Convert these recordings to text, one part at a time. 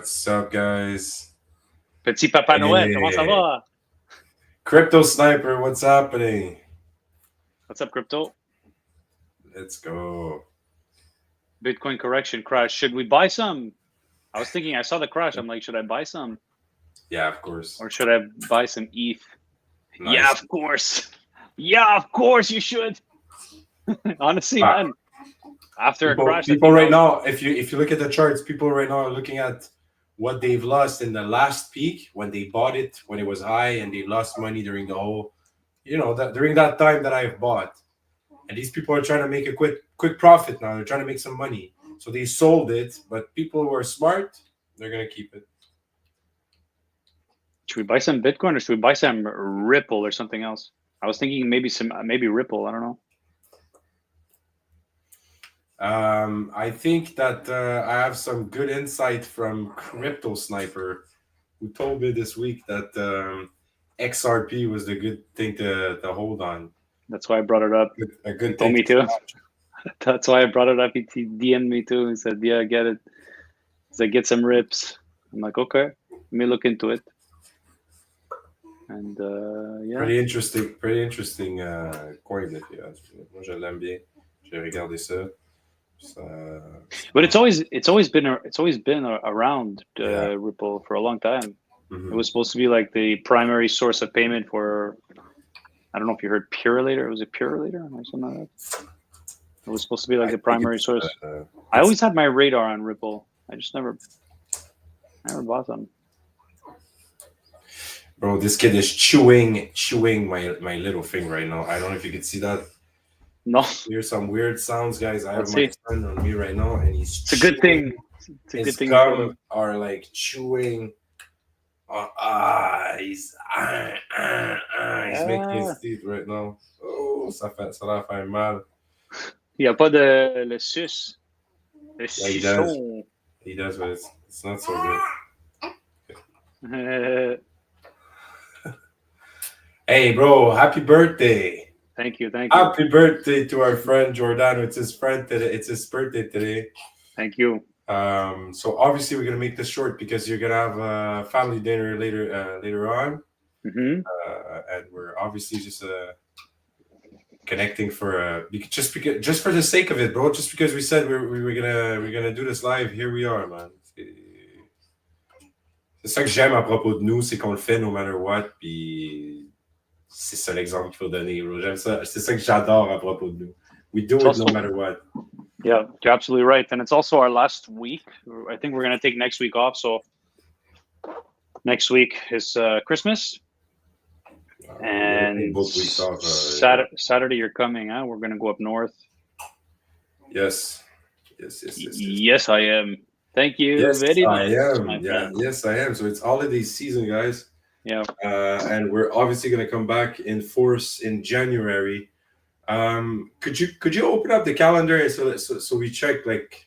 What's up, guys? Petit Papa Noël, comment ça Hey, va? Crypto Sniper, what's happening? What's up, crypto? Let's go. Bitcoin correction crash. Should we buy some? I was thinking, I saw the crash. I'm like, should I buy some? Yeah, of course. Or should I buy some ETH? Yeah, Nice. of course. Yeah, of course you should. Honestly, Ah, man, after a people, crash that people came right out, now, if you look at the charts, people right now are looking at what they've lost in the last peak when they bought it when it was high, and they lost money during the whole, that during that time that I've bought. And these people are trying to make a quick profit now. They're trying to make some money, so they sold it. But people who are smart, they're gonna keep it. should we buy some Bitcoin or should we buy some Ripple or something else? I was thinking maybe Ripple. I don't know. I think that I have some good insight from Crypto Sniper, who told me this week that XRP was the good thing to hold on. That's why I brought it up. A He good told thing me to to. That's why I brought it up. He DM'd me too. He said, "Yeah, I get it." He said, "Get some rips." I'm like, "Okay, let me look into it." And yeah, Pretty interesting coin. Moi, je l'aime bien. J'ai regardé ça. but it's always been around Yeah. Ripple for a long time. Mhm. It was supposed to be like the primary source of payment for. I don't know if you heard Purelator. Was it Purelator or something like that? It was supposed to be like I the think primary it's, source. I always had my radar on Ripple. I just never bought them. Bro, this kid is chewing my little thing right now. I don't know if you can see that. No, Hear some weird sounds, guys. I have Let's my see. son on me right now, and he's It's a good thing. It's a His good thing. gum are like chewing. He's making his teeth right now. Oh, ça leur fait mal. Il n'y a pas de le sus. Le Yeah, he does. suçon. He does, but it's not so good. Hey, bro, happy birthday. Thank you. Happy birthday to our friend Giordano. It's his friend today. It's his birthday today. Thank you. So obviously we're gonna make this short because you're gonna have a family dinner later on, Mm-hmm. and we're obviously just connecting for just for the sake of it, bro. Just because we said we're gonna do this live, here we are, man. C'est ça que j'aime à propos de nous, c'est qu'on le fait no matter what, puis c'est ça l'exemple qu'il faut donner, bro. J'aime ça. C'est ça que j'adore à propos de nous. We do it no matter what. Yeah, you're absolutely right. And it's also our last week. I think we're going to take next week off. So next week is Christmas. And both weeks off, Saturday you're coming, huh? We're going to go up north. Yes. Yes, I am. Thank you yes, very much. I am. Yeah, yes, I am. So it's holiday season, guys. Yeah. And we're obviously going to come back in force in January. Could you open up the calendar so we check like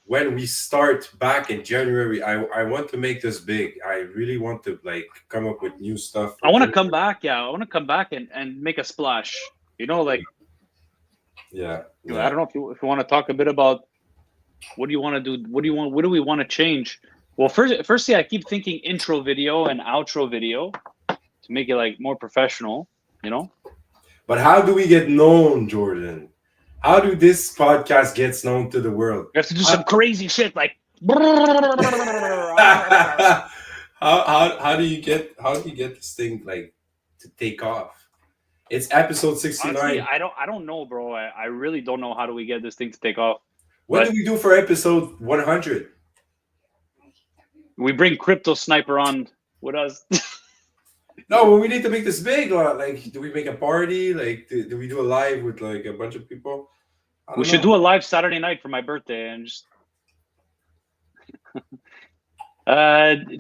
when we start back in January? I want to make this big. I really want to like come up with new stuff. I want to come back. Yeah, I want to come back and make a splash. Like yeah. I don't know if you want to talk a bit about what do you want to do? What do we want to change? Well, firstly, I keep thinking intro video and outro video to make it like more professional. But how do we get known, Jordan? How do this podcast gets known to the world? You have to do some crazy shit like. how do you get this thing like to take off? It's episode 69. Honestly, I don't know, bro. I really don't know how do we get this thing to take off. What do we do for episode 100? We bring Crypto Sniper on with us. No, but we need to make this big. Like, do we make a party? Like, do we do a live with like a bunch of people? We should do a live Saturday night for my birthday and just.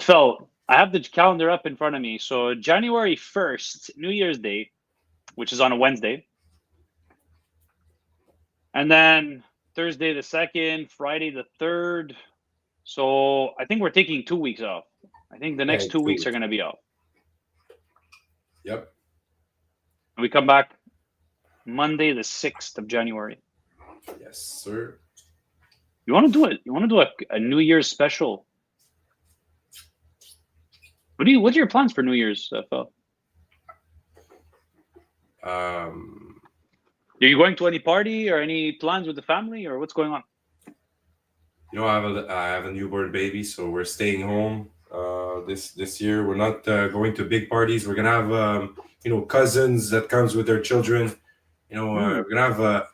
Phil, I have the calendar up in front of me. So January 1st, New Year's Day, which is on a Wednesday, and then Thursday the 2nd, Friday the 3rd. So I think we're taking 2 weeks off. I think the next 2 weeks are going to be off. Yep. And we come back Monday the 6th of January. Yes, sir. You want to do it? You want to do a New Year's special? What's your plans for New Year's, Phil? Um, Are you going to any party or any plans with the family, or what's going on? I have a newborn baby, so we're staying home this year. We're not going to big parties. We're gonna have cousins that comes with their children. Hmm. We're gonna have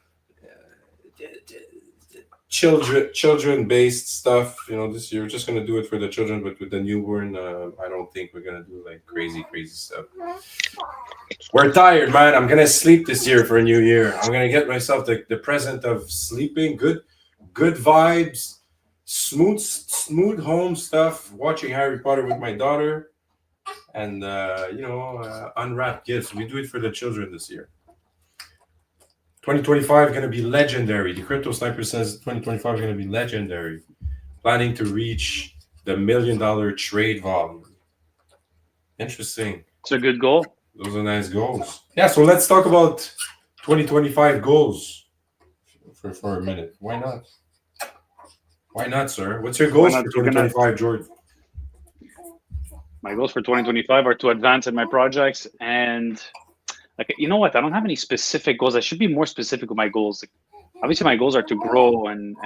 children based stuff. This year we're just gonna do it for the children, but with the newborn, I don't think we're gonna do like crazy stuff. We're tired, man. I'm gonna sleep this year for a new year. I'm gonna get myself the present of sleeping. Good vibes, smooth home stuff. Watching Harry Potter with my daughter, and unwrap gifts. We do it for the children this year. 2025 going to be legendary. The Crypto Sniper says 2025 is going to be legendary. Planning to reach the $1 million trade volume. Interesting. It's a good goal. Those are nice goals. Yeah, so let's talk about 2025 goals for a minute. Why not? Why not, sir? What's your Why goals not? for 2025, George? My goals for 2025 are to advance in my projects, and like, you know what? I don't have any specific goals. I should be more specific with my goals. Like, obviously, my goals are to grow and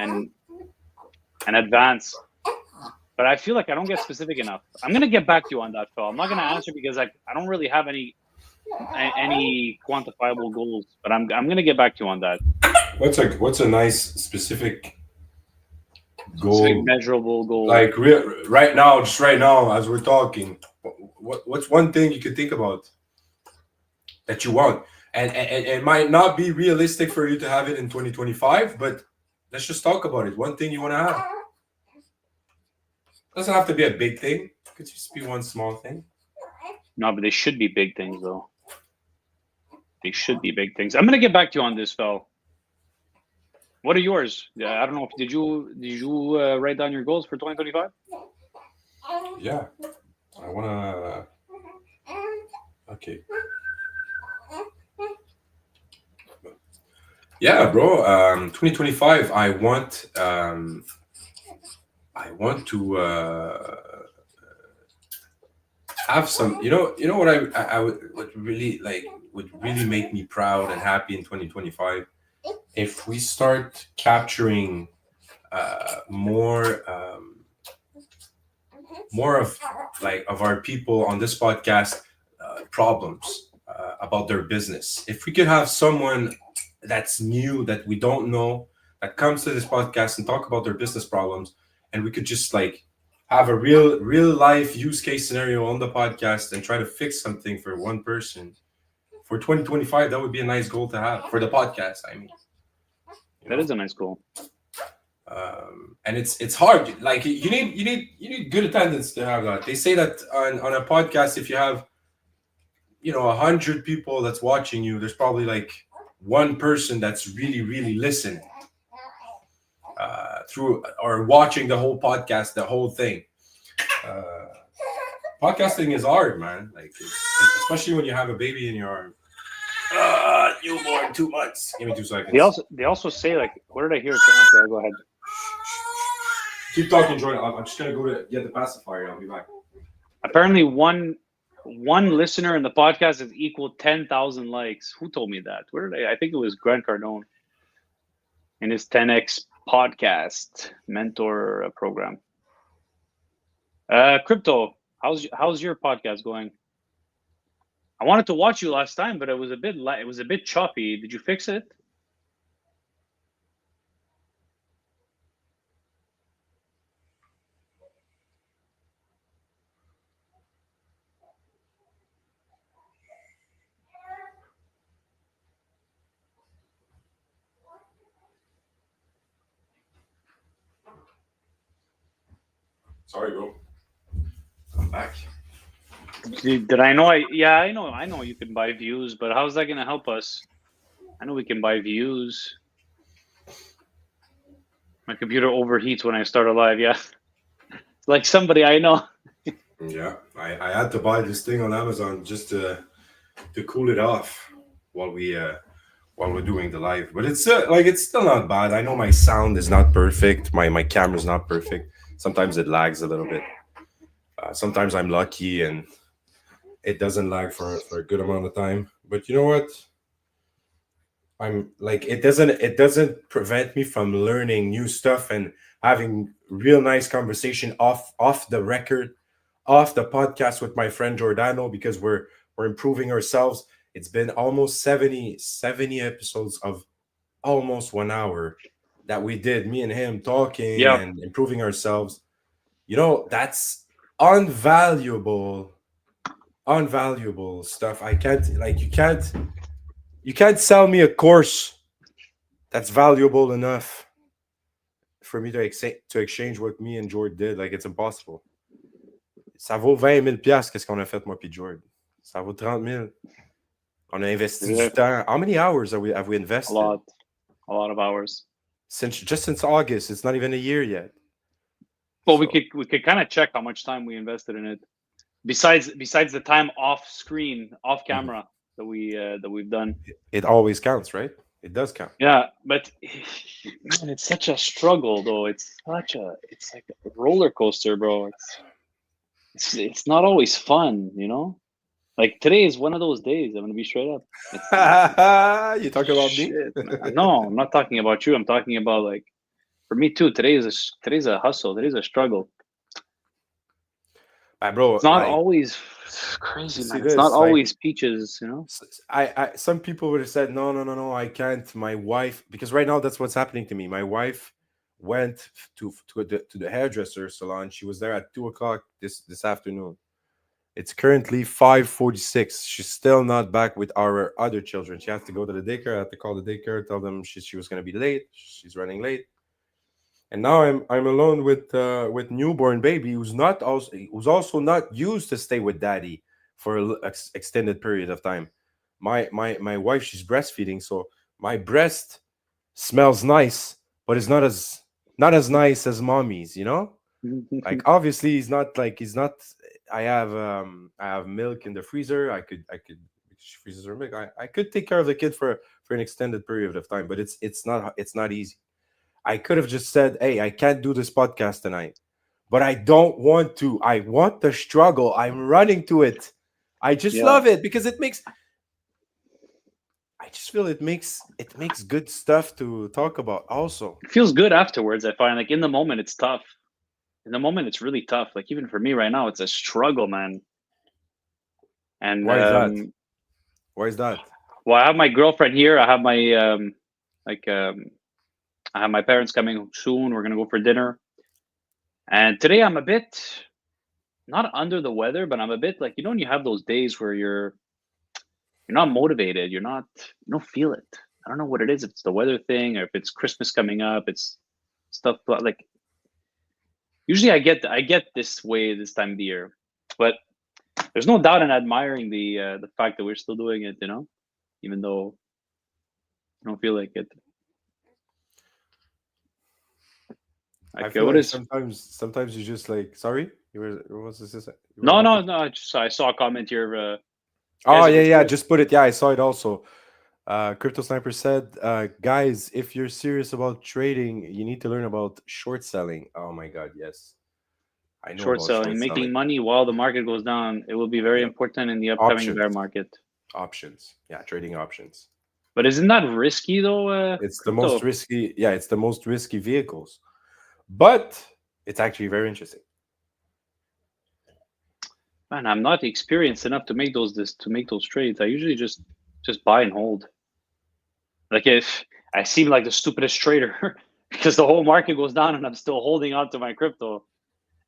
advance. But I feel like I don't get specific enough. I'm gonna get back to you on that, Phil. I'm not gonna answer because I don't really have any quantifiable goals. But I'm gonna get back to you on that. What's a nice specific Specific goal? measurable goal. Like right now, just right now, as we're talking, what's one thing you could think about that you want, and it might not be realistic for you to have it in 2025, but let's just talk about it. One thing you want to have. Doesn't have to be a big thing. It could just be one small thing. No, but they should be big things, though. They should be big things. I'm gonna get back to you on this, Phil. What are yours? Yeah, I don't know. Did you write down your goals for 2025? Yeah, I wanna. Okay. Yeah, bro. 2025. I want to have some. You know what I would really like would really make me proud and happy in 2025 if we start capturing more of our people on this podcast problems about their business. If we could have someone that's new that we don't know that comes to this podcast and talk about their business problems, and we could just like have a real life use case scenario on the podcast and try to fix something for one person for 2025, that would be a nice goal to have for the podcast. I mean, That is a nice goal. And it's hard. Like you need good attendance to have that. They say that on a podcast, if you have 100 people that's watching you, there's probably like one person that's really listening through or watching the whole podcast, the whole thing. Podcasting is hard, man. Like especially when you have a baby in your arm. Newborn, 2 months. Give me 2 seconds. They also say, like, what did I hear? Okay, go ahead. Keep talking, Jordan. I'm just gonna go to get the pacifier. I'll be back. Apparently, one listener in the podcast is equal 10,000 likes. Who told me that? Where did I think it was Grant Cardone in his 10x podcast mentor program. Crypto, how's your podcast going? I wanted to watch you last time, but it was a bit choppy. Did you fix it? Sorry, bro. I'm back. Did I know? I know you can buy views, but how's that going to help us? I know we can buy views. My computer overheats when I start a live. Yeah, it's like somebody I know. Yeah, I had to buy this thing on Amazon just to cool it off while we're doing the live. But it's still not bad. I know my sound is not perfect. My camera's not perfect. Sometimes it lags a little bit. Sometimes I'm lucky and it doesn't lag for a good amount of time. But you know what? I'm like it doesn't prevent me from learning new stuff and having real nice conversation off the record, off the podcast with my friend Giordano because we're improving ourselves. It's been almost 70 episodes of almost 1 hour that we did, me and him talking Yeah. and improving ourselves. That's unvaluable, unvaluable stuff. I can't like you can't sell me a course that's valuable enough for me to exchange what me and Jord did. Like, it's impossible. Ça vaut 20 000 piastres, qu'est-ce qu'on a fait, moi puis Jord. Ça vaut 30 000. On a investi du Yeah. temps. How many hours have we A invested? lot. A lot of hours. Since August. It's not even a year yet. Well, So we could kind of check how much time we invested in it. Besides the time off screen, off mhm. camera that we've done. It always counts, right? It does count. Yeah, but man, it's such a struggle though. It's like a roller coaster, bro. It's not always fun, you know? Like today is one of those days. I'm gonna be straight up. You talk about me? Shit, man. No, I'm not talking about you. I'm talking about like for me too. Today's a hustle. Today's a struggle. Bro, It's not like, always you crazy, see man. It's not this, like, always peaches, you know? I some people would have said no, no, no, no, I can't. My wife, because right now that's what's happening to me. My wife went to the hairdresser salon. She was there at 2 o'clock this afternoon. It's currently 5:46. She's still not back with our other children. She has to go to the daycare. I have to call the daycare, tell them she was going to be late. She's running late. And now I'm alone with newborn baby who's also not used to stay with daddy for extended period of time. My wife, she's breastfeeding, so my breast smells nice, but it's not as nice as mommy's. Like, obviously he's not. I have milk in the freezer. I could she freezes her milk. I could take care of the kid for an extended period of time, but it's not easy. I could have just said, "Hey, I can't do this podcast tonight," but I don't want to. I want the struggle. I'm running to it. I just Yeah. love it because it makes. I just feel it makes good stuff to talk about. Also, It feels good afterwards, I find. Like in the moment it's tough. In the moment it's really tough. Like even for me right now, it's a struggle, man. And why is that? Why is that? well, I have my girlfriend here. I have my like I have my parents coming soon. We're gonna go for dinner. And today I'm a bit not under the weather, but I'm a bit like when you have those days where you're not motivated, you don't feel it. I don't know what it is. If it's the weather thing or if it's Christmas coming up, it's stuff like usually I get this way this time of the year. But there's no doubt in admiring the fact that we're still doing it, even though I don't feel like it. I Like feel what like is sometimes you just like, sorry, what's this? You were no about no to. no I saw a comment here you Oh, guys yeah, ever yeah. feel Just put it. Yeah, I saw it also. Crypto Sniper said, guys, if you're serious about trading, you need to learn about short selling. Oh my God, yes. I know short about selling, short making selling. money while the market goes down? It will be very Yep. important in the upcoming Options. bear market. Options. Yeah, trading options. But isn't that risky though, It's the most crypto? risky. Yeah, it's the most risky vehicles. But it's actually very interesting. Man, I'm not experienced enough to make those trades. I usually just buy and hold. Like if I seem like the stupidest trader because the whole market goes down and I'm still holding on to my crypto.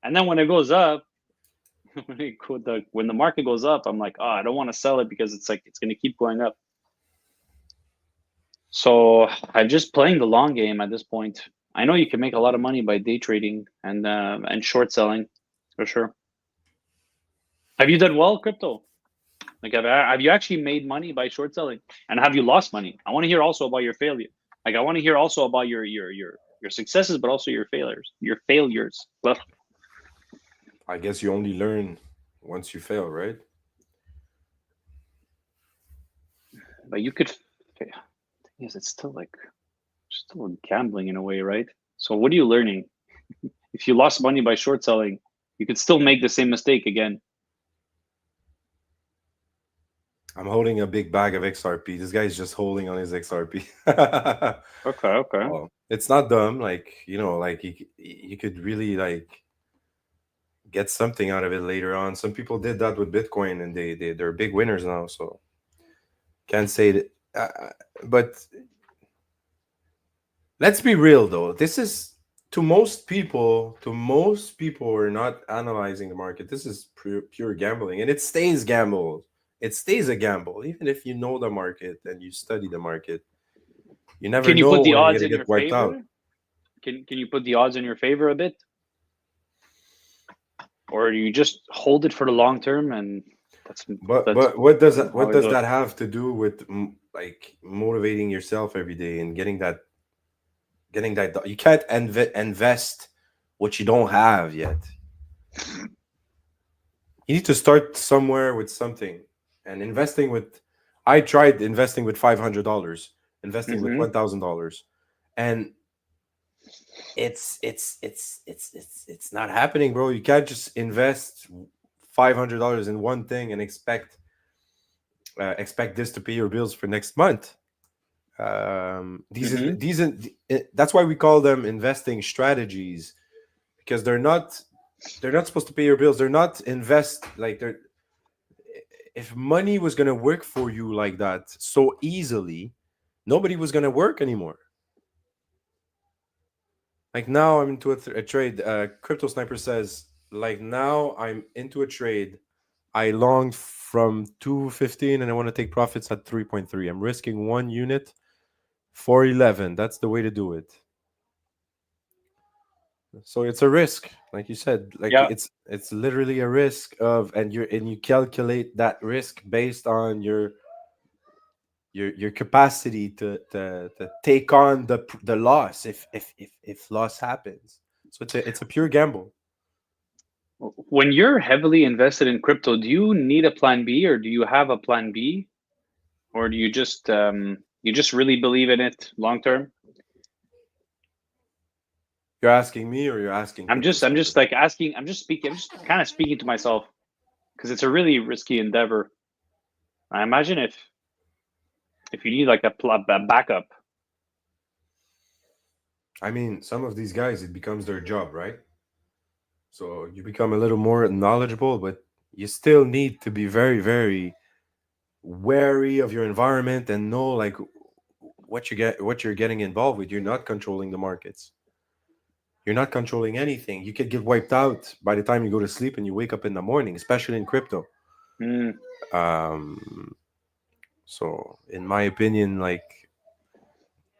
And then when it goes up, when the market goes up, I'm like, oh, I don't want to sell it because it's like it's going to keep going up. So I'm just playing the long game at this point. I know you can make a lot of money by day trading and short selling, for sure. Have you done well, crypto? Like, have you actually made money by short selling, and have you lost money? I want to hear also about your failure. Like, I want to hear also about your successes, but also your failures. Your failures. Well, I guess you only learn once you fail, right? but you could. Yes, it's still gambling in a way, right? So, what are you learning? If you lost money by short selling, You could still make the same mistake again. I'm holding a big bag of XRP. This guy's just holding on his XRP. Well, Okay, okay. it's not dumb. Like, like you could really like get something out of it later on. Some people did that with Bitcoin, and they're big winners now. So can't say that. But let's be real though. This is to most people. To most people who are not analyzing the market, this is pure gambling, and it stays gamble. It stays a gamble, even if you know the market and you study the market. You never Can you put know the when you're odds gonna in get your wiped out. favor? Can you put the odds in your favor a bit? Or do you just hold it for the long term and that's But that's but what does that how what I does do it. that have to do with like motivating yourself every day and getting that? You can't invest what you don't have yet. You need to start somewhere with something, and investing with. I tried investing with $500, investing with Mm-hmm. $1,000, and it's not happening, bro. You can't just invest $500 in one thing and expect this to pay your bills for next month. Mm-hmm. That's why we call them investing strategies, because they're not supposed to pay your bills. They're not invest like they're if money was gonna work for you like that so easily, nobody was gonna work anymore. Like now, I'm into a trade. Crypto Sniper says, like now I'm into a trade. I longed from 215 and I want to take profits at 3.3. I'm risking 1 unit for 11. That's the way to do it. So it's a risk, like you said. Like Yeah. it's literally a risk of, and you calculate that risk based on your capacity to take on the loss if loss happens. So it's a pure gamble. When you're heavily invested in crypto, do you need a plan B or do you have a plan B? Or do you just really believe in it long term? You're asking me, or you're asking Crypto I'm Sniper? just like asking, I'm just kind of speaking to myself because it's a really risky endeavor. I imagine if you need like a backup. I mean, some of these guys, it becomes their job, right? So you become a little more knowledgeable, but you still need to be very, very wary of your environment and know like what you're getting involved with. You're not controlling the markets. You're not controlling anything. You could get wiped out by the time you go to sleep and you wake up in the morning, especially in crypto. Mm, Um, so in my opinion, like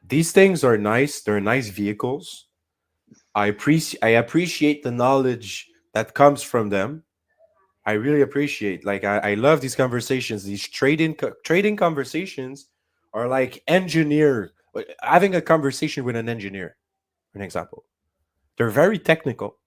these things are nice. They're nice vehicles. I appreciate the knowledge that comes from them. I really appreciate. Like I love these conversations. These trading conversations are like having a conversation with an engineer. For an example, they're very technical,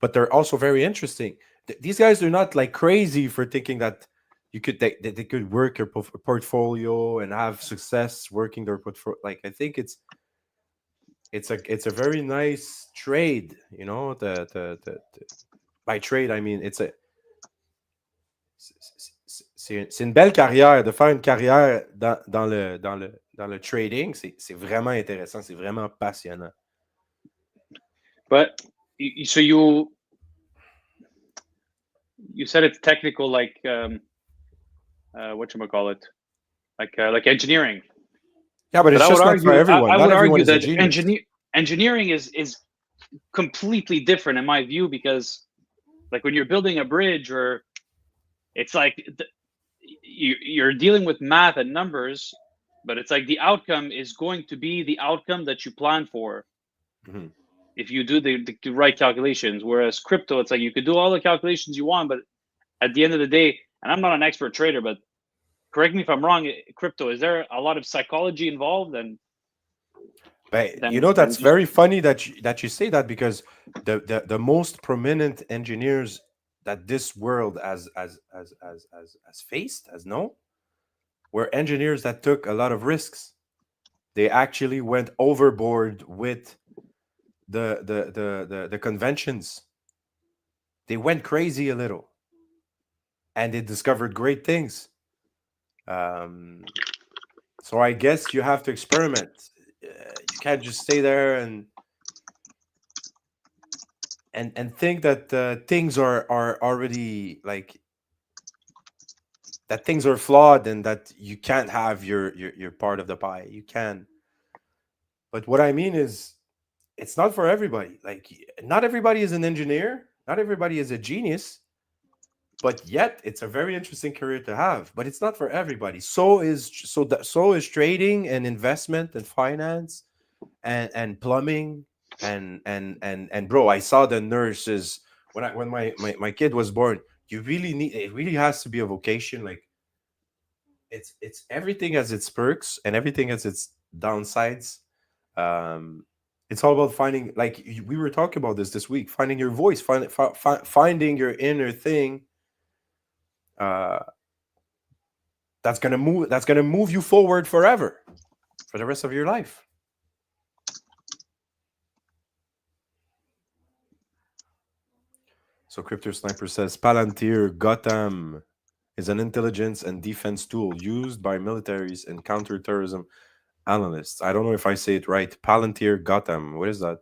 but they're also very interesting. These guys are not like crazy for thinking that they could work your portfolio and have success working their portfolio. Like I think it's a very nice trade. By trade I mean c'est une belle carrière. De faire une carrière dans le trading, c'est vraiment intéressant, c'est vraiment passionnant. but so you said it's technical, like what you call it, like engineering. Yeah, but But it's just not for everyone. I Not would everyone argue is a that genius. engineering is completely different in my view because like when you're building a bridge or it's like you're dealing with math and numbers, but it's like the outcome is going to be the outcome that you plan for Mhm. if you do the right calculations. Whereas crypto, it's like you could do all the calculations you want, but at the end of the day, and I'm not an expert trader, but correct me if I'm wrong, crypto, is there a lot of psychology involved and But than that's just very funny that you say that, because the most prominent engineers that this world has faced, has known, were engineers that took a lot of risks. They actually went overboard with the conventions. they went crazy a little and they discovered great things. Um, so I guess you have to experiment. You can't just stay there and think that things are already like that things are flawed and that you can't have your part of the pie. You can. But what I mean is it's not for everybody. Like not everybody is an engineer, not everybody is a genius, but yet it's a very interesting career to have. But it's not for everybody. So is trading and investment and finance and plumbing and bro, I saw the nurses when my kid was born. You really need it really has to be a vocation. Like it's everything has its perks and everything has its downsides. um it's all about finding like we were talking about this week, finding your voice, finding your inner thing uh that's gonna move you forward forever for the rest of your life. So Crypto Sniper says Palantir Gotham is an intelligence and defense tool used by militaries and counterterrorism analysts. I don't know if I say it right. Palantir Gotham. What is that?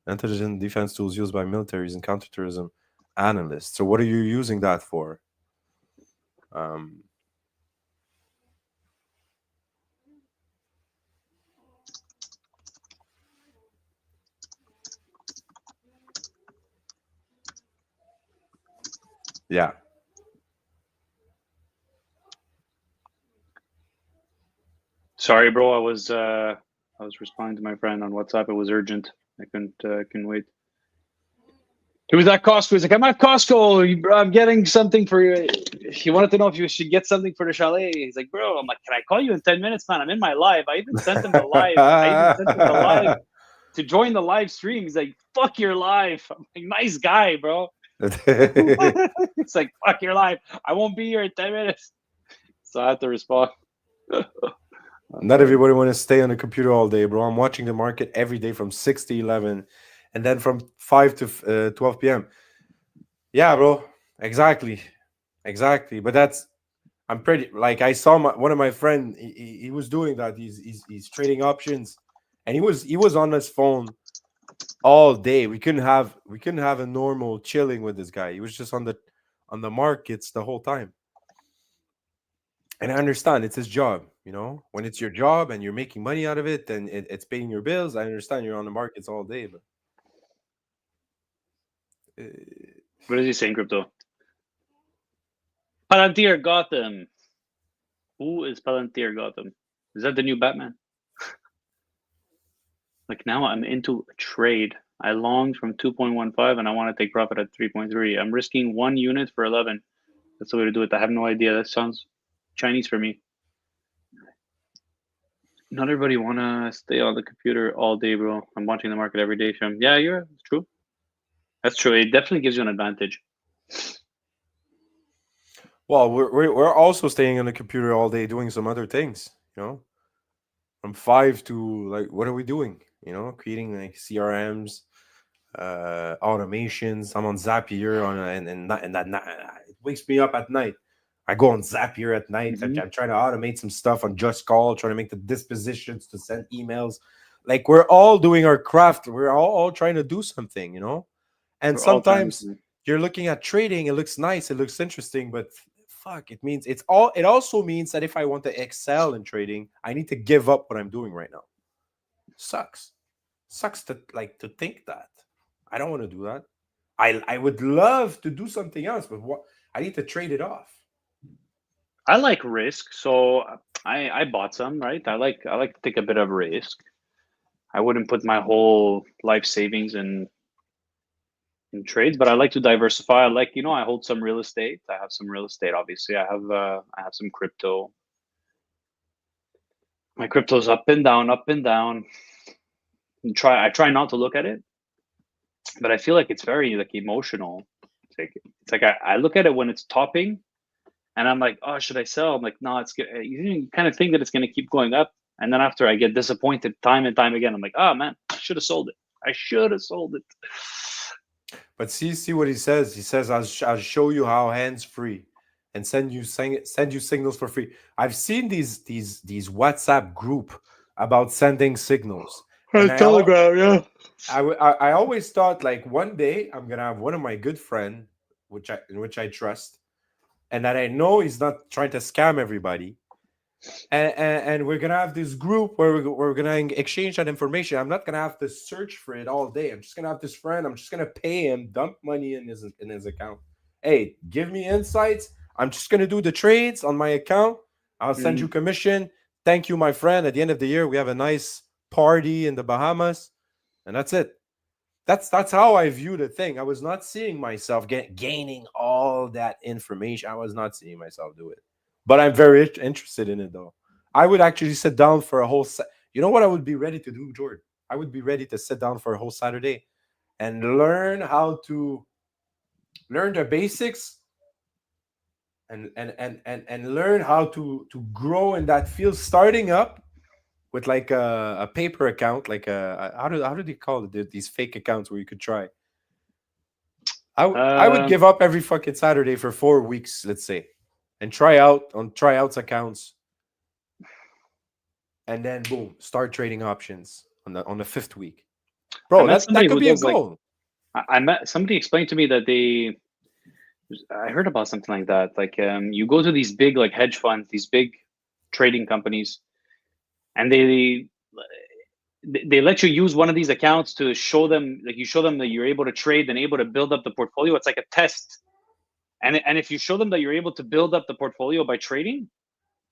Intelligent defense tools used by militaries and counterterrorism analysts. So what are you using that for? Um, yeah. Sorry, bro. I was responding to my friend on WhatsApp. It was urgent. I couldn't wait. He was at Costco. He's like, I'm at Costco. I'm getting something for you. He wanted to know if you should get something for the chalet. He's like, bro, I'm like, can I call you in 10 minutes, man? I'm in my live. I even sent him the live. I even sent him the live to join the live stream. He's like, fuck your live. I'm like, nice guy, bro. It's like, fuck your life. I won't be here in 10 minutes. So I had to respond. Not everybody want to stay on the computer all day, bro. I'm watching the market every day from 6 to 11 and then from 5 to 12 p.m. Yeah, bro. Exactly. Exactly. But that's I'm pretty like I saw one of my friend. He was doing that. He's trading options, and he was on his phone all day. We couldn't have a normal chilling with this guy. He was just on the markets the whole time. And I understand it's his job. When it's your job and you're making money out of it, and it's paying your bills. I understand you're on the markets all day, but uh, What is he saying, Crypto? Palantir Gotham. Who is Palantir Gotham? Is that the new Batman? Like now I'm into a trade. I longed from 2.15 and I want to take profit at 3.3. I'm risking 1 unit for 11. That's the way to do it. I have no idea. That sounds Chinese for me. Not everybody want to stay on the computer all day, bro. I'm watching the market every day, Shem. Yeah, it's true. That's true. It definitely gives you an advantage. well, we're also staying on the computer all day doing some other things. From 5 to like what are we doing? Creating like CRMs, automations. I'm on Zapier and it wakes me up at night. I go on Zapier at night. Mm-hmm. I'm trying to automate some stuff on Just Call, trying to make the dispositions to send emails. Like we're all doing our craft. We're all trying to do something. And We're all trying sometimes to. you're looking at trading. It looks nice. It looks interesting, but fuck, it means it's all. It also means that if I want to excel in trading, I need to give up what I'm doing right now. Sucks to think that. I don't want to do that. I would love to do something else, but what I need to trade it off. I like risk, so I bought some. Right. I like to take a bit of risk. I wouldn't put my whole life savings in trades, but I like to diversify. I hold some real estate. I have some real estate. Obviously, I have some crypto. My crypto's up and down, up and down. I try not to look at it, but I feel like it's very like emotional. It's like I look at it when it's topping, and I'm like, oh, should I sell? I'm like, no, it's good. You kind of think that it's going to keep going up, and then after I get disappointed time and time again, I'm like, oh man, I should have sold it. I should have sold it. But see what he says. He says, I'll show you how hands free and send you signals for free. I've seen these WhatsApp group about sending signals, and Telegram, yeah. I always thought like one day I'm gonna have one of my good friend, which I trust, and that I know he's not trying to scam everybody, and we're gonna have this group where we're gonna exchange that information. I'm not gonna have to search for it all day. I'm just gonna have this friend. I'm just gonna pay him, dump money in his account. Hey, give me insights. I'm just gonna do the trades on my account. I'll send you Mm. commission. Thank you, my friend. At the end of the year, we have a nice party in the Bahamas, and that's it. That's how I view the thing. I was not seeing myself gaining all that information. I was not seeing myself do it, but I'm very interested in it though. I would actually sit down for a whole. You know what I would be ready to do, Jordan? I would be ready to sit down for a whole Saturday and learn the basics and learn how to grow in that field, starting up with like a paper account, like how do they call it? These fake accounts where you could try. I would Um, give up every fucking Saturday for 4 weeks, let's say, and try out on tryouts accounts, and then boom, start trading options on the fifth week, I bro. met That somebody could who be a does like goal. I met somebody explained to me that I heard about something like that. Like you go to these big like hedge funds, these big trading companies, and they let you use one of these accounts to show them like you show them that you're able to trade and able to build up the portfolio. It's like a test. And if you show them that you're able to build up the portfolio by trading,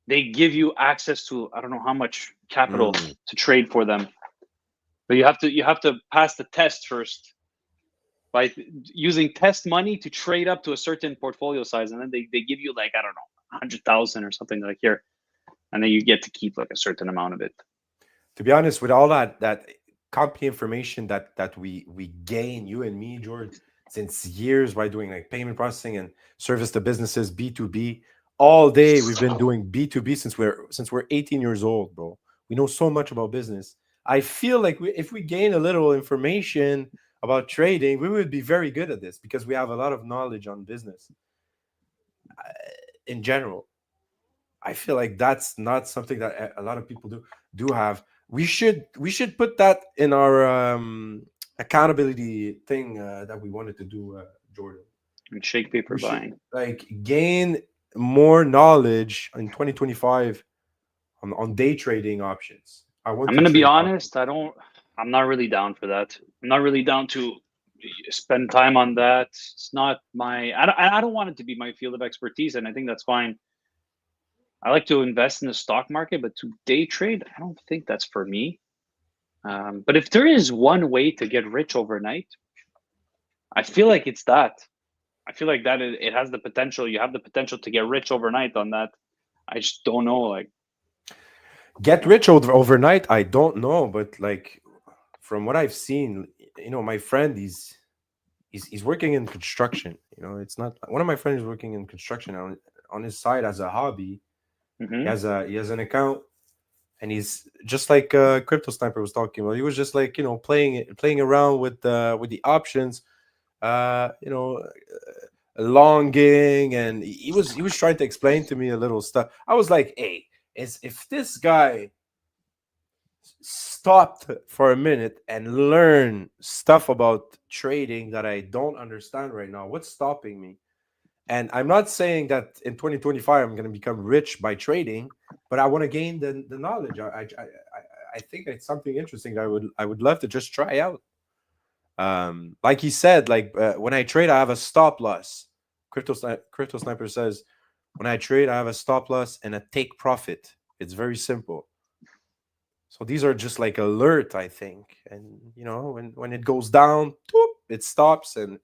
they give you access to I don't know how much capital Mm. to trade for them. But you have to pass the test first by using test money to trade up to a certain portfolio size, and then they give you like I don't know 100,000 or something like here, and then you get to keep like a certain amount of it. To be honest, with all that company information that we gain, you and me, George, since years by doing like payment processing and service to businesses, B2B, all day we've been doing B2B since we're 18 years old, bro. We know so much about business. I feel like if we gain a little information about trading, we would be very good at this because we have a lot of knowledge on business in general. I feel like that's not something that a lot of people do have. We should put that in our accountability thing that we wanted to do, Jordan. And shake paper We should buying. like gain more knowledge in 2025 on day trading options. I want I'm to gonna be trade options. honest. I'm not really down for that. I'm not really down to spend time on that. It's not my. I don't want it to be my field of expertise, and I think that's fine. I like to invest in the stock market, but to day trade, I don't think that's for me. But if there is one way to get rich overnight, I feel like it's that. I feel like that it has the potential. You have the potential to get rich overnight on that. I just don't know. Like, Get rich overnight. I don't know, but like from what I've seen, my friend, he's working in construction. It's not one of my friends is working in construction on his side as a hobby. He mm-hmm. has an account, and he's just like Crypto Sniper was talking about. He was just like playing around with the options, longing, and he was trying to explain to me a little stuff. I was like, hey, is if this guy stopped for a minute and learn stuff about trading that I don't understand right now, what's stopping me? And I'm not saying that in 2025 I'm going to become rich by trading, but I want to gain the knowledge. I think it's something interesting that I would love to just try out. Like he said, like when I trade, I have a stop loss. Crypto Sniper says, when I trade, I have a stop loss and a take profit. It's very simple. So these are just like alert, I think. And when it goes down, toop, it stops, and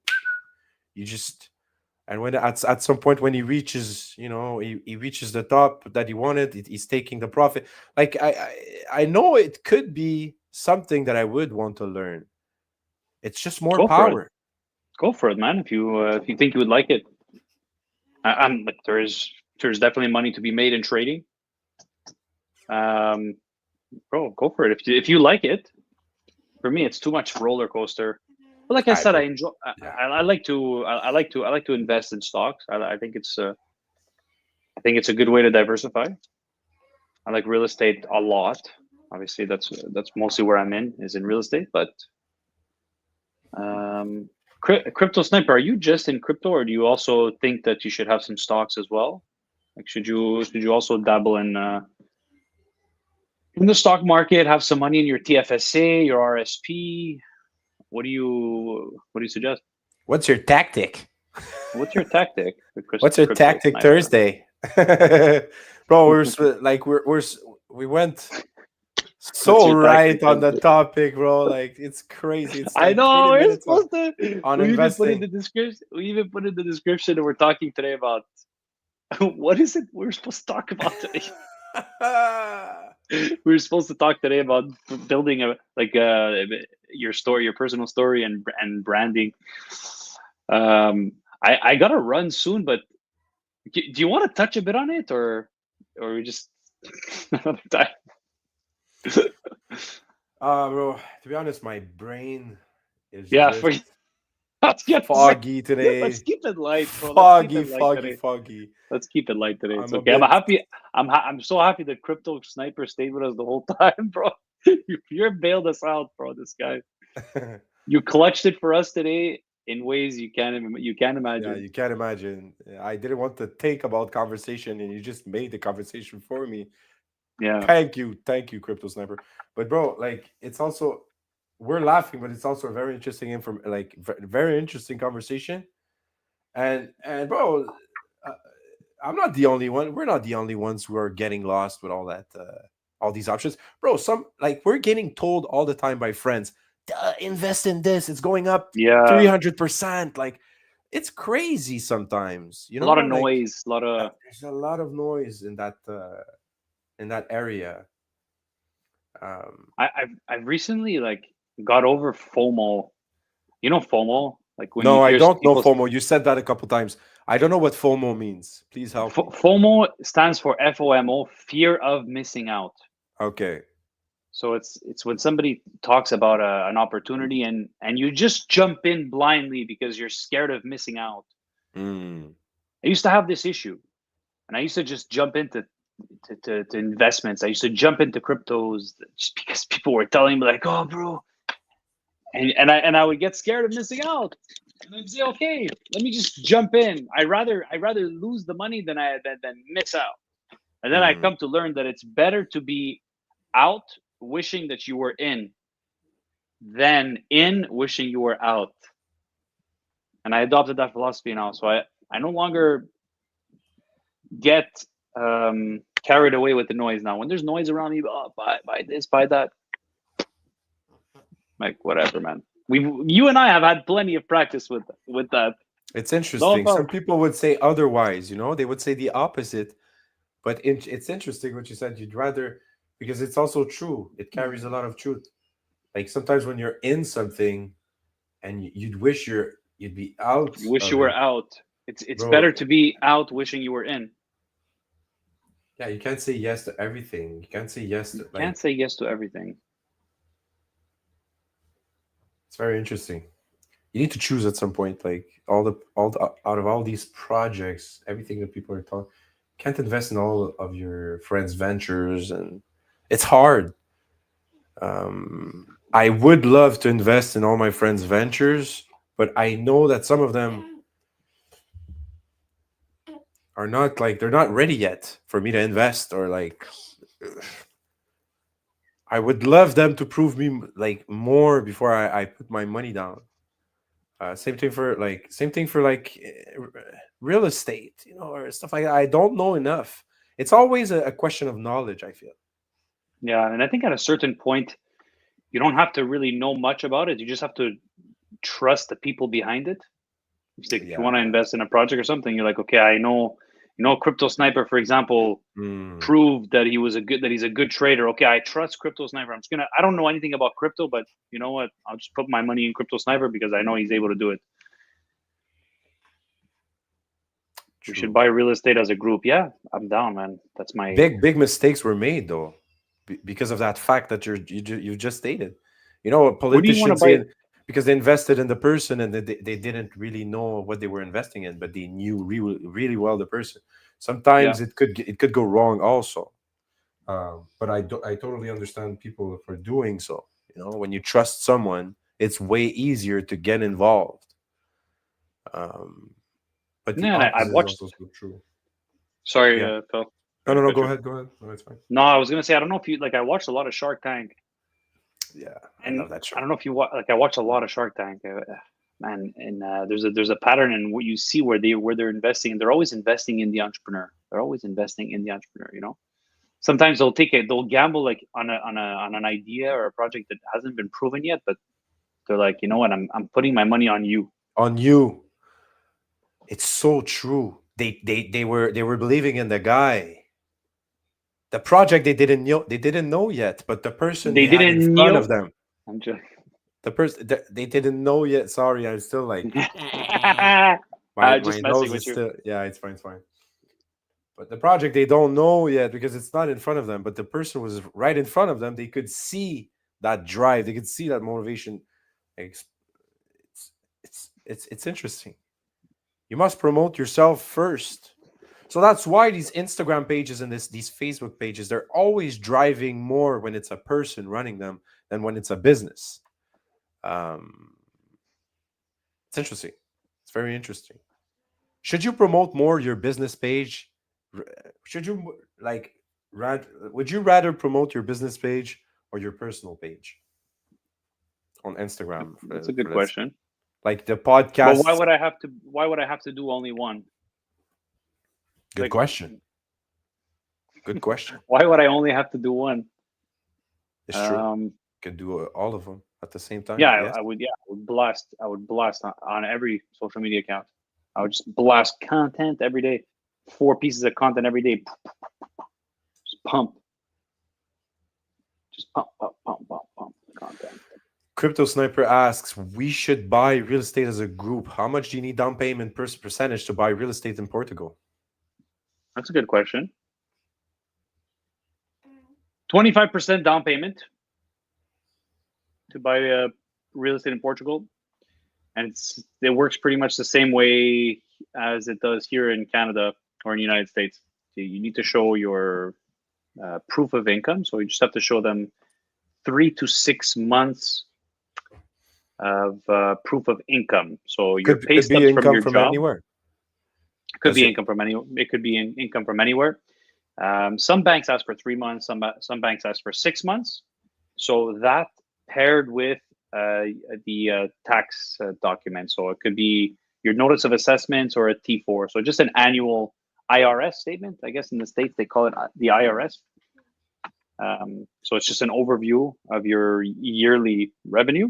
you just and when at some point when he reaches, he reaches the top that he wanted, he's taking the profit. Like I know it could be something that I would want to learn. It's just more Go for it. power. Go for it, man. If you think you would like it, I'm like there's definitely money to be made in trading. Bro, go for it. If you like it, for me, it's too much roller coaster. But like I I said, I but enjoy. yeah, I like to. I like to invest in stocks. I think it's. I think it's a good way to diversify. I like real estate a lot. Obviously, that's mostly where I'm in is in real estate. But um, crypto sniper, are you just in crypto, or do you also think that you should have some stocks as well? Like, should you also dabble in the stock market, have some money in your TFSA, your RSP? What do you suggest? what's your tactic? What's your tactic, the What's your crypto tactic sniper? Thursday? Bro, like we went What's so your tactic right on the Thursday? topic, bro. Like it's crazy. It's I like 20 know we're minutes supposed to. on We even put in investing. the description. We even put in the description that we're talking today about what is it we're supposed to talk about today. We're supposed to talk today about building a your story, your personal story, and branding. I gotta run soon, but do you want to touch a bit on it, or we just another time? Bro, to be honest, my brain is Yeah, just for I was gonna say, foggy let's today. keep it light, bro. Let's keep Foggy, it light foggy, today. foggy. Let's keep it light today. It's I'm a okay. I'm bit. happy. I'm so happy that Crypto Sniper stayed with us the whole time, bro. You're bailed us out, bro. This guy. You clutched it for us today in ways you can't Yeah, imagine. you can't imagine. I didn't want to think about conversation, and you just made the conversation for me. Yeah. Thank you, Crypto Sniper. But bro, like it's also we're laughing, but it's also a very interesting very interesting conversation. And bro, uh, I'm not the only one. We're not the only ones who are getting lost with all that, all these options, bro. Some like we're getting told all the time by friends, "Duh, invest in this. It's going up Yeah. 300%." Like it's crazy sometimes, A lot of like noise. A lot of. there's a lot of noise in that area. I've recently like got over FOMO. You know FOMO, like when you No, I hear don't know people. FOMO. You said that a couple times. I don't know what FOMO means. Please help me. FOMO stands for FOMO, fear of missing out. Okay. So it's when somebody talks about an opportunity and you just jump in blindly because you're scared of missing out. Mm. I used to have this issue, and I used to just jump into to investments. I used to jump into cryptos just because people were telling me like, "Oh, bro," and I would get scared of missing out. And I'd say, "Okay, let me just jump in. I rather lose the money than miss out." And then I Mm. come to learn that it's better to be out wishing that you were in than in wishing you were out. And I adopted that philosophy now. So I no longer get carried away with the noise now. When there's noise around me, oh, buy this, buy that, like whatever, man. You and I have had plenty of practice with that. It's No interesting. Some problem. people would say otherwise, they would say the opposite. But it's interesting what you said. You'd rather, because it's also true. It carries a lot of truth. Like sometimes when you're in something and you'd wish you'd be out You wish you of were it, out. It's bro. better to be out wishing you were in. Yeah, you can't say yes to everything. You can't say yes You to can't like. say yes to everything. It's very interesting. You need to choose at some point. Like out of all these projects, everything that people are talking, can't invest in all of your friends' ventures, and it's hard. I would love to invest in all my friends' ventures, but I know that some of them are not like they're not ready yet for me to invest, or like I would love them to prove me like more before I put my money down. Same thing for like real estate, or stuff like that. I don't know enough. It's always a question of knowledge, I feel. Yeah, and I think at a certain point, you don't have to really know much about it. You just have to trust the people behind it. It's like if you want to Yeah. invest in a project or something, you're like, okay, I know, Crypto Sniper, for example, Mm. proved that he's a good trader. Okay, I trust Crypto Sniper. I don't know anything about crypto, but you know what? I'll just put my money in Crypto Sniper because I know he's able to do it. We should True. buy real estate as a group. Yeah, I'm down, man. That's my. Big mistakes were made though, because of that fact that you just stated. Who do you want to Politicians buy? because they invested in the person and they didn't really know what they were investing in, but they knew really, really well the person. Yeah. Sometimes it could go wrong also. But I totally understand people for doing so. When you trust someone, it's way easier to get involved. Um, but the Yeah, and I've opposite is watched. also so true. Sorry, Yeah. Phil. No, Sorry no, to no. cut Go you. ahead. Go ahead. No, it's fine. No, I was gonna say I don't know if you like. I watched a lot of Shark Tank, Yeah, I and love that I show. don't know if you like. I watched a lot of Shark Tank, man. And there's a pattern in what you see where they're investing. They're always investing in the entrepreneur. They're always investing in the entrepreneur. Sometimes they'll gamble like on an idea or a project that hasn't been proven yet, but they're like, you know what, I'm putting my money on you. On you, it's so true. They were believing in the guy. The project they didn't know yet, but the person They they had in didn't front of kneel. them, I'm just the person they didn't know yet. Sorry, I'm still like my just my messing nose with is you. still, yeah, it's fine, it's fine. But the project they don't know yet because it's not in front of them. But the person was right in front of them. They could see that drive. They could see that motivation. It's it's interesting. You must promote yourself first. So that's why these Instagram pages and these Facebook pages, they're always driving more when it's a person running them than when it's a business. Um, it's interesting. It's very interesting. Should you promote more your business page? R- Should you like would you rather promote your business page or your personal page on Instagram That's a for good let's say question. like the But podcasts? why would I have to do only one? Good Like, question. Good question. why would I only have to do one? It's true. Um, Could do all of them at the same yeah, time. Yes. I would. Yeah, I would blast on every social media account. I would just blast content every day. 4 pieces of content every day. Just pump. Just pump, pump, pump, pump, pump content. Crypto Sniper asks, we should buy real estate as a group. How much do you need down payment per percentage to buy real estate in Portugal? That's a good question. 25% down payment to buy real estate in Portugal, and it works pretty much the same way as it does here in Canada or in the United States. So you need to show your proof of income, so you just have to show them 3 to 6 months of proof of income. So your pay Could be stubs from income your from job. anywhere. Could Does be it? income from any. It could be income from anywhere. Some banks ask for 3 months. Some banks ask for 6 months. So that paired with the tax document. So it could be your notice of assessments or a T4. So just an annual IRS statement. I guess in the States they call it the IRS. So it's just an overview of your yearly revenue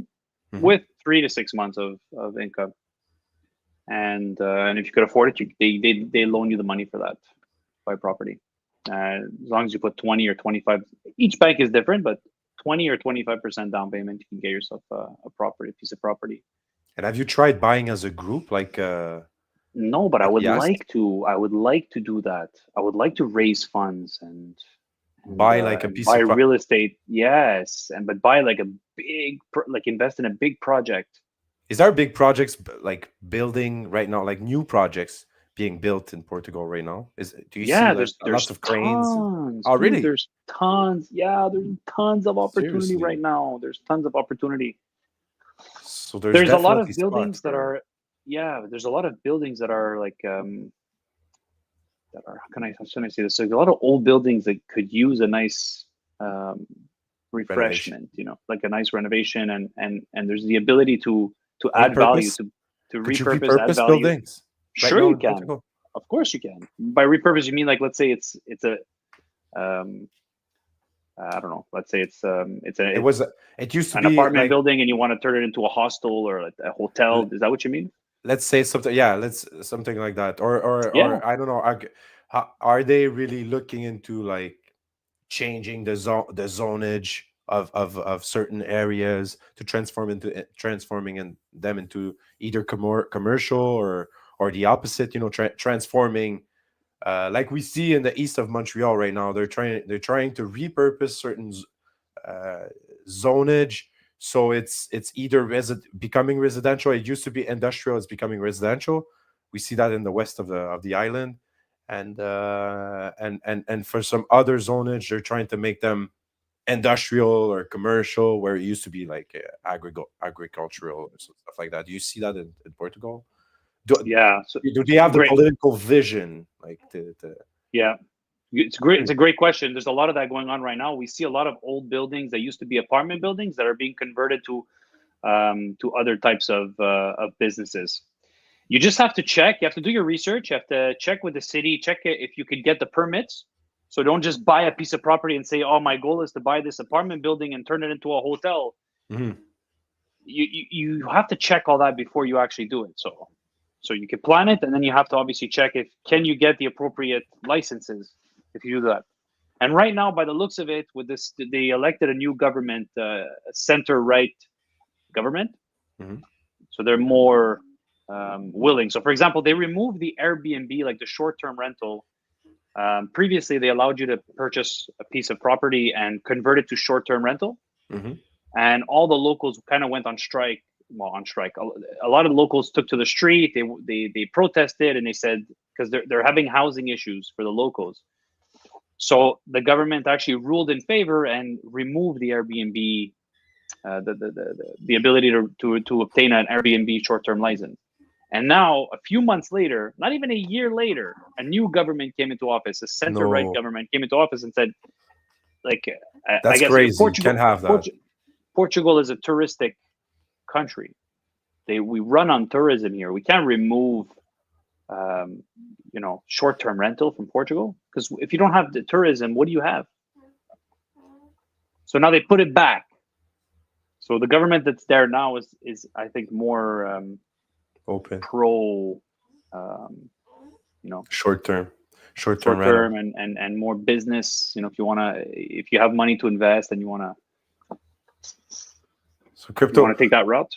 Mhm. with 3 to 6 months of income. And if you could afford it, they loan you the money for that by property. As long as you put 20 or 25, each bank is different, but 20 or 25% down payment, you can get yourself a piece of property. And have you tried buying as a group, No, but I like would he asked? like to. I would like to do that. I would like to raise funds Buy like a and piece buy of real estate. Yes, but buy like a like invest in a big project. Is there big projects like building right now, like new projects being built in Portugal right now? Do you see Yeah, like lots there's of cranes? tons, Oh, dude. really? There's tons. Yeah, there's tons of opportunity Seriously? right now. There's tons of opportunity. So there's There's a lot definitely of spot buildings that for are, yeah. There's a lot of buildings that are like that are. How can I say this? There's a lot of old buildings that could use a nice um, renovation, refreshment. Like a nice renovation, and there's the ability to add value repurpose. to Could you repurpose, add repurpose value. buildings right Sure, now you in can. Portugal? Of course, you can. By repurpose, you mean like let's say it's a um, I don't know. Let's say It was. It used to an be apartment like, building and you want to turn it into a hostel or like a l- hotel. Is that what you mean? let's say something. Yeah, let's something like that. Yeah. Or I don't know. Are they really looking into like changing the zonage of certain areas to transforming them into either commercial or the opposite, transforming, like we see in the east of Montreal right now. They're trying to repurpose certain uh, zonage So it's either becoming residential. It used to be industrial. It's becoming residential. We see that in the west of the island, and for some other zonage, they're trying to make them industrial or commercial, where it used to be like agricultural or stuff like that. Do you see that in Portugal? Do, Yeah. So do they have the great. political vision, like to Yeah. It's great. It's a great question. There's a lot of that going on right now. We see a lot of old buildings that used to be apartment buildings that are being converted to other types of businesses. You just have to check. You have to do your research. You have to check with the city. Check if you could get the permits. So don't just buy a piece of property and say, "Oh, my goal is to buy this apartment building and turn it into a hotel." Mhm. You have to check all that before you actually do it. So you can plan it, and then you have to obviously check if can you get the appropriate licenses if you do that. And right now, by the looks of it, with this, they elected a new government, center right government. Mhm. So they're more willing. So, for example, they removed the Airbnb, like the short-term rental. Previously, they allowed you to purchase a piece of property and convert it to short-term rental, Mhm. and all the locals kind of went on strike. Well, on strike. A lot of locals took to the street. They protested, and they said because they're having housing issues for the locals. So the government actually ruled in favor and removed the Airbnb, the ability to obtain an Airbnb short-term license. And now, a few months later, not even a year later, a new government came into office. A center-right No, government came into office and said, like, I that's guess crazy. You can't have that. Portugal is a touristic country. We run on tourism here. We can't remove, short-term rental from Portugal, because if you don't have the tourism, what do you have? So now they put it back. So the government that's there now is I think more Open pro, short term short rental. term and more business. If you have money to invest and you wanna So crypto take that route,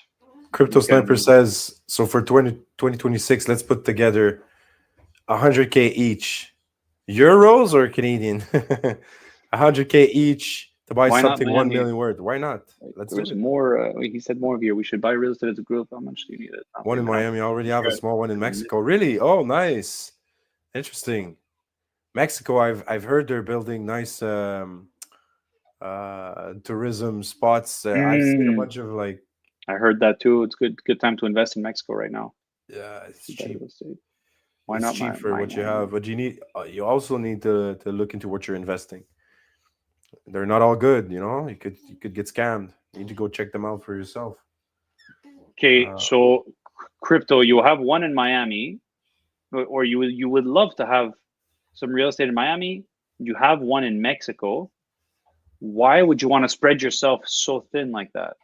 crypto you can. sniper says so for 2026. Let's put together 100K each, euros or Canadian. 100K each to buy Why not something 1 Miami? million worth. Why not? Let's There do was it. more. He said more here. We should buy real estate as a group. How much do you need it? One in Miami. I already have a Good. small one in Mexico. Really? Oh, nice. Interesting. Mexico, I've heard they're building nice tourism spots. I've seen a bunch of like, I heard that too. It's good time to invest in Mexico right now. yeah, it's Buy cheap. real estate. Why It's not cheap for what you have, but you need you also need to look into what you're investing. They're not all good, you could get scammed. You need to go check them out for yourself. Okay, Uh, so crypto, you have one in Miami, or you would love to have some real estate in Miami. You have one in Mexico. Why would you want to spread yourself so thin like that?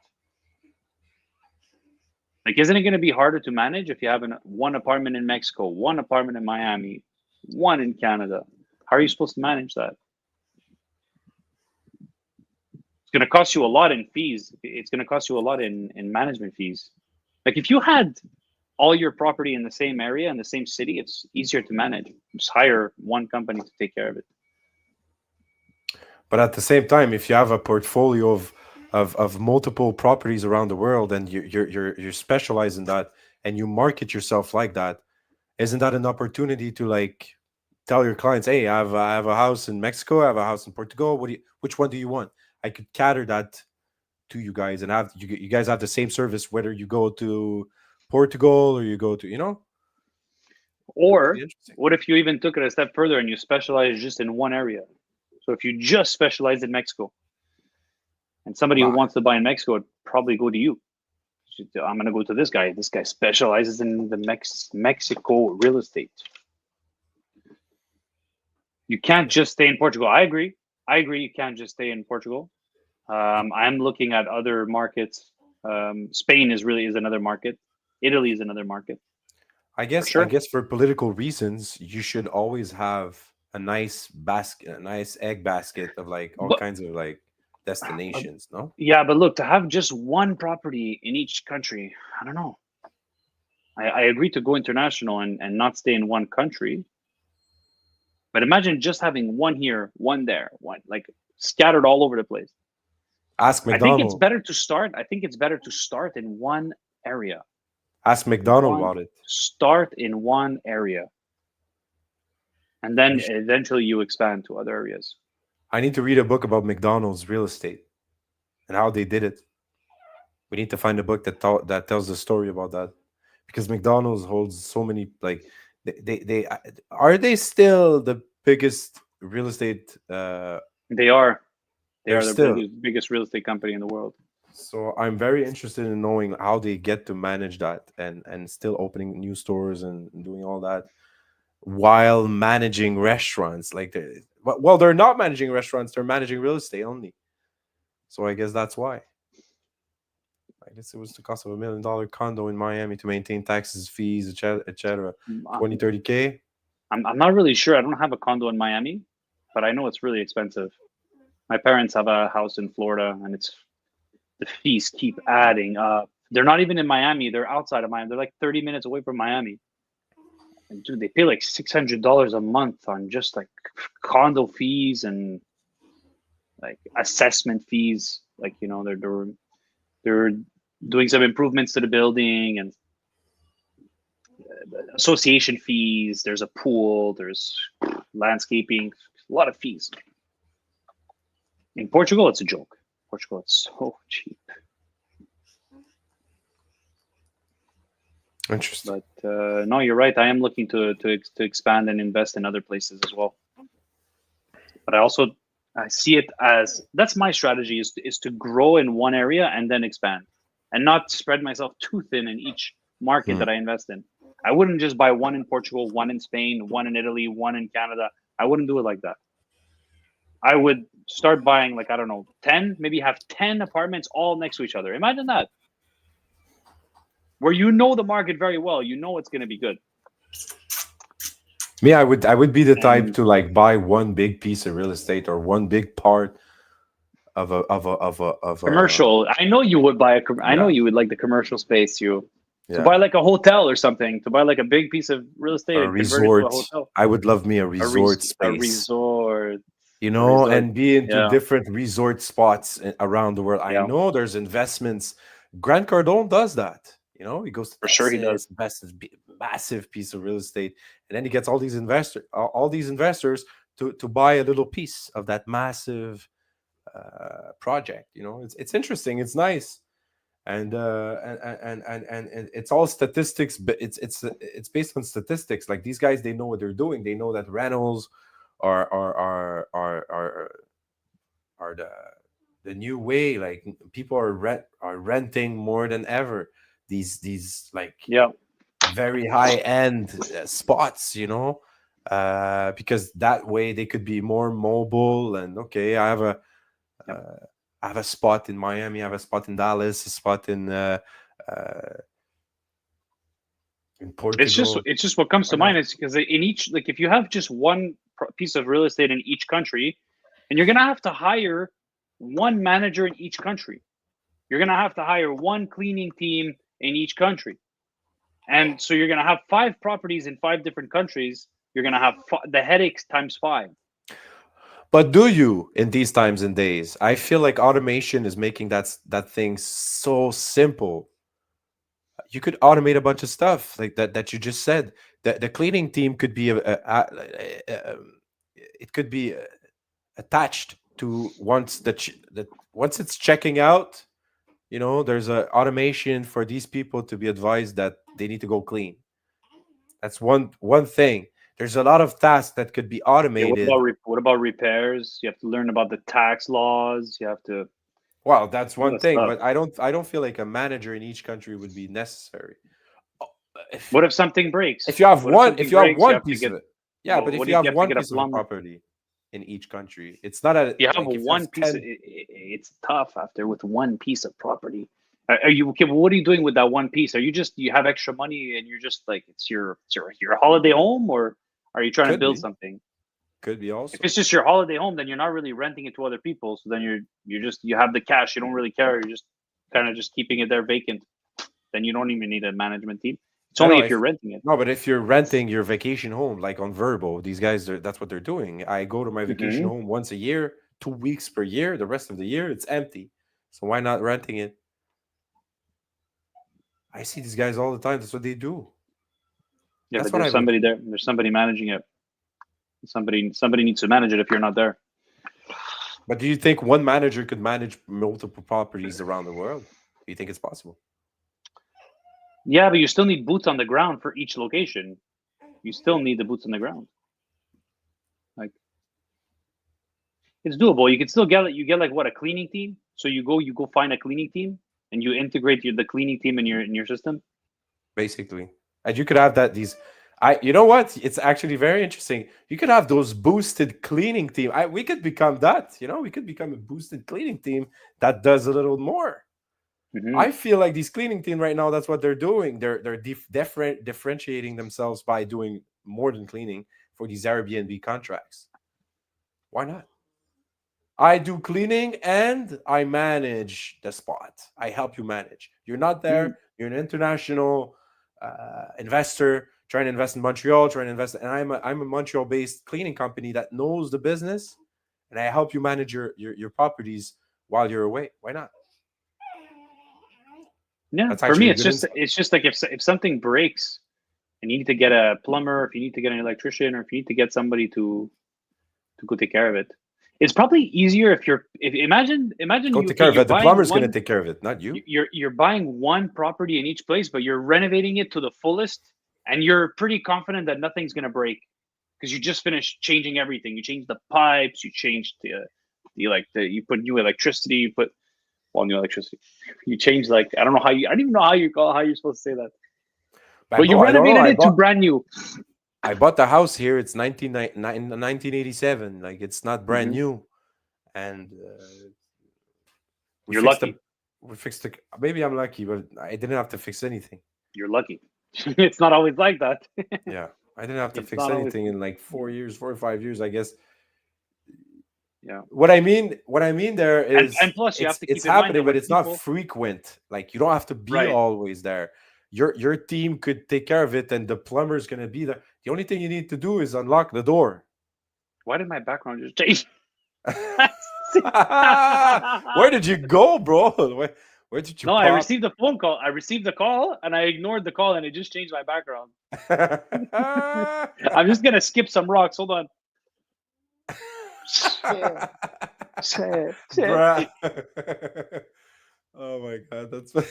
Like, isn't it going to be harder to manage if you have one apartment in Mexico, one apartment in Miami, one in Canada? How are you supposed to manage that? It's going to cost you a lot in fees. It's going to cost you a lot in management fees. Like, if you had all your property in the same area, in the same city, it's easier to manage. Just hire one company to take care of it. but at the same time, if you have a portfolio of multiple properties around the world and you're specialized in that and you market yourself like that, isn't that an opportunity to like tell your clients, hey, I have a house in Mexico, I have a house in Portugal. Which one do you want? I could cater that to you guys and have you guys have the same service whether you go to Portugal or you go to, that could be Or interesting. what if you even took it a step further and you specialize just in one area? So if you just specialize in Mexico, and somebody who Bah, wants to buy in Mexico would probably go to you. I'm going to go to this guy. This guy specializes in the Mexico real estate. You can't just stay in Portugal. I agree. You can't just stay in Portugal. I'm looking at other markets. Spain is another market. Italy is another market. I For guess I sure. guess for political reasons, you should always have a nice basket, a nice egg basket of like all But kinds of like destinations, no? yeah, but look, to have just one property in each country, I don't know. I agree to go international and not stay in one country. But imagine just having one here, one there, one like scattered all over the place. Ask I think it's McDonald. better to start. I think it's better to start in one area. Ask McDonald One about it. start in one area, and then You sh- eventually you expand to other areas. I need to read a book about McDonald's real estate and how they did it. We need to find a book that tells the story about that, because McDonald's holds so many, like, they are they still the biggest real estate, They are. They they're are the still. biggest real estate company in the world. So I'm very interested in knowing how they get to manage that, and still opening new stores and doing all that while managing restaurants. Like, well, they're not managing restaurants, they're managing real estate only. So I guess that's why. I guess it was the cost of $1 million condo in Miami to maintain taxes, fees, etc. Mm, 20, 30K. I'm not really sure. I don't have a condo in Miami, but I know it's really expensive. My parents have a house in Florida, and it's the fees keep adding up. They're not even in Miami. They're outside of Miami. They're like 30 minutes away from Miami. And dude, they pay like $600 a month on just like condo fees and like assessment fees. Like, you know, they're doing some improvements to the building and association fees. There's a pool. There's landscaping. A lot of fees. In Portugal, it's a joke. Portugal, it's so cheap. Interesting. But no, you're right. I am looking to expand and invest in other places as well. But I see it as that's my strategy is to grow in one area and then expand, and not spread myself too thin in each market that I invest in. I wouldn't just buy one in Portugal, one in Spain, one in Italy, one in Canada. I wouldn't do it like that. I would start buying, like, I don't know, 10, maybe have 10 apartments all next to each other. Imagine that. Where you know the market very well, you know it's going to be good. Me, I would be the type And to like buy one big piece of real estate or one big part of a commercial, I know you would buy I know yeah, you would like the commercial space. To yeah, buy like a hotel or something, to buy like a big piece of real estate a and convert it to a resort. hotel, I would love me a resort a space, resort, a resort. and be into Yeah, different resort spots around the world. I yeah, know there's investments. Grant Cardone does that. He goes to for sure he Texas, does. invests this massive piece of real estate, and then he gets all these investors to buy a little piece of that massive project. It's interesting. It's nice, and it's all statistics, but it's based on statistics. Like, these guys, they know what they're doing. They know that rentals are the new way. Like, people are renting more than ever. These like Yeah, very high end spots, because that way they could be more mobile. And okay, yeah. I have a spot in Miami, I have a spot in Dallas, a spot in Portugal. It's just what comes Why to mind not? is because in each, like, if you have just one piece of real estate in each country, and you're gonna have to hire one manager in each country. You're gonna have to hire one cleaning team in each country. And so you're going to have 5 properties in 5 different countries. You're going to have the headaches times 5. But do you, in these times and days? I feel like automation is making that thing so simple. You could automate a bunch of stuff like that you just said. The cleaning team could be it could be attached to once it's checking out. There's a automation for these people to be advised that they need to go clean. That's one thing. There's a lot of tasks that could be Yeah, automated. what about repairs? You have to learn about the tax laws. You have to Well, that's all one that thing, stuff. but I don't feel like a manager in each country would be necessary. Oh, If What if something breaks? if you have What if one if something you have breaks? You one have to piece of get it, yeah, but if what you if have you have to one get a piece of a plumber? property in each country, it's not a You have like if you have one piece 10. it's tough after with one piece of property. Are you okay? Well, what are you doing with that one piece? Are you just you have extra money and you're just like it's your holiday home, or are you trying to Could build be, something? could be If also. it's just your holiday home, then you're not really renting it to other people. So then you have the cash. You don't really care. You're just kind of just keeping it there vacant. Then you don't even need a management team. It's I know only if if you're renting it. No, but if you're renting your vacation home, like on Verbo, these guys, that's what they're doing. I go to my vacation Hmm. home once a year, 2 weeks per year. The rest of the year, it's empty. So why not renting it? I see these guys all the time. That's what they do. Yeah, That's but what I there's would. somebody there. There's somebody managing it. Somebody needs to manage it if you're not there. But do you think one manager could manage multiple properties around the world? Do you think it's possible? Yeah, but you still need boots on the ground for each location. You still need the boots on the ground. Like, it's doable. You can still get it. You get like what, a cleaning team. So you go find a cleaning team and you integrate the cleaning team in your system. Basically, and you could have that. You know what? It's actually very interesting. You could have those boosted cleaning team. We could become that. You know, we could become a boosted cleaning team that does a little more. Mm-hmm. I feel like these cleaning team right now, that's what they're doing. They're differentiating themselves by doing more than cleaning for these Airbnb contracts. Why not? I do cleaning and I manage the spot. I help you manage. You're not there. You're an international investor trying to invest in Montreal, trying to invest, and I'm a Montreal-based cleaning company that knows the business, and I help you manage your properties while you're away. Why not? Yeah, That's for me, actually a it's good just insight. it's just like if something breaks and you need to get a plumber, if you need to get an electrician, or if you need to get somebody to go take care of it, it's probably easier if imagine Go you take care of you're it. The buying plumber's gonna one take care of it, not you. you're buying one property in each place, but you're renovating it to the fullest, and you're pretty confident that nothing's gonna break because you just finished changing everything. You changed the pipes, you changed you put new electricity, you put new electricity. You changed I don't know I don't even know how you're supposed to say that. But you Bro, I don't know. renovated it to brand new. I bought the house here. It's 1987. Like it's not brand Mhm. new, and we You're fixed the. lucky. We fixed the. Maybe I'm lucky, but I didn't have to fix anything. You're lucky. It's not always like that. Yeah, I didn't have to It's fix not always. anything in like 4 years, 4 or 5 years, I guess. Yeah. What I mean there is And plus you have to it's keep in mind that happening, but when it's not people frequent. Like you don't have to be right. always there. Your team could take care of it, and the plumber's gonna be there. The only thing you need to do is unlock the door. Why did my background just change? Where did you go, bro? Where did you No, I pop? received a phone call. I received the call and I ignored the call and it just changed my background. I'm just gonna skip some rocks. Hold on. Shit. Bruh. Oh my god, that's funny.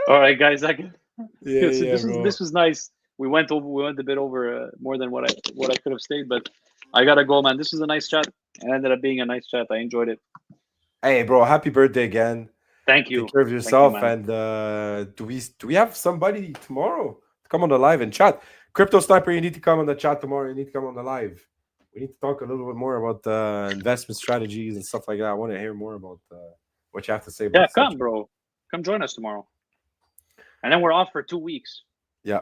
All right, guys. Yeah, bro. This was nice. We went a bit over more than what I could have stayed, but I gotta go, man. This was a nice chat. It ended up being a nice chat. I enjoyed it. Hey, bro, happy birthday again. Thank you. Take care of Thank you, yourself. man. And do we have somebody tomorrow to come on the live and chat? Crypto Sniper, you need to come on the chat tomorrow. You need to come on the live. We need to talk a little bit more about investment strategies and stuff like that. I want to hear more about what you have to say about Yeah, the come, subject. bro. Come join us tomorrow. And then we're off for 2 weeks. Yeah.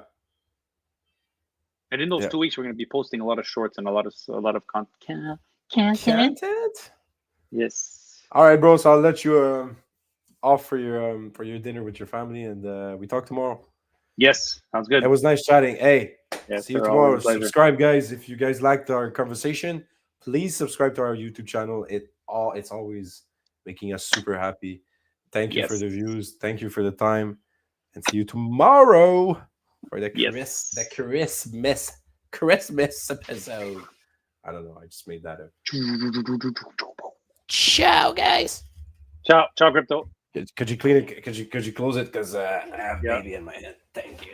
And in those Yeah. 2 weeks, we're going to be posting a lot of shorts and a lot of content. Content? Yes. All right, bro. So I'll let you off for your dinner with your family, and we talk tomorrow. Yes. Sounds good. It was nice chatting. Hey, Yes, see you sir, tomorrow. always a pleasure. Subscribe, guys. If you guys liked our conversation, please subscribe to our YouTube channel. It's always making us super happy. Thank you for Yes. the views. Thank you for the time, and see you tomorrow for the Yes. Christmas episode. I don't know. I just made that up. Ciao, guys. Ciao, crypto. Could you clean it? Could you close it? Because I have Yeah. baby in my head. Thank you.